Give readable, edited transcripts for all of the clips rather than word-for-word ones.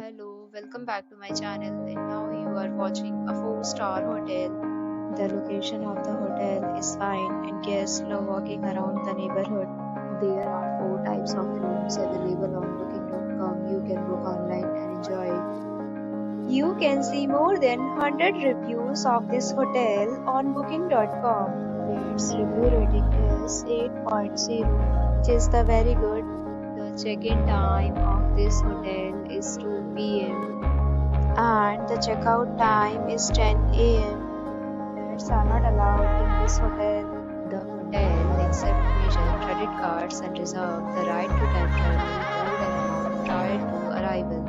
Hello, welcome back to my channel, and now you are watching a 4-star hotel. The location of the hotel is fine and guests love walking around the neighborhood. There are 4 types of rooms available on booking.com. You can book online and enjoy it. You can see more than 100 reviews of this hotel on booking.com. Its review rating is 8.0, which is the very good. The check-in time of this hotel is 2 p.m. and the checkout time is 10 a.m. Pets are not allowed in this hotel. The hotel accepts major credit cards and reserves the right to temporarily hold an amount prior to arrival.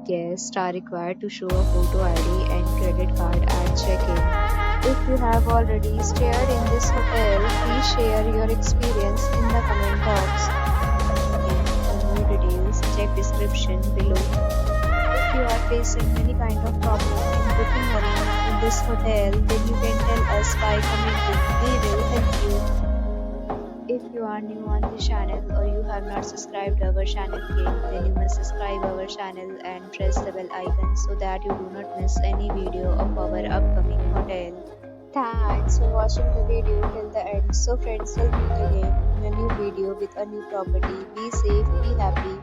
Guests are required to show a photo ID and credit card at check-in. If you have already stayed in this hotel, please share your experience in the comment box. For more details, check description below. If you are facing any kind of problem in booking a room in this hotel, then you can tell us by commenting. We will help you. If you are new on this channel or you have not subscribed our channel yet, then you must subscribe our channel and press the bell icon so that you do not miss any video of our upcoming hotel. Thanks for watching the video till the end. So friends, will meet again in a new video with a new property. Be safe, be happy.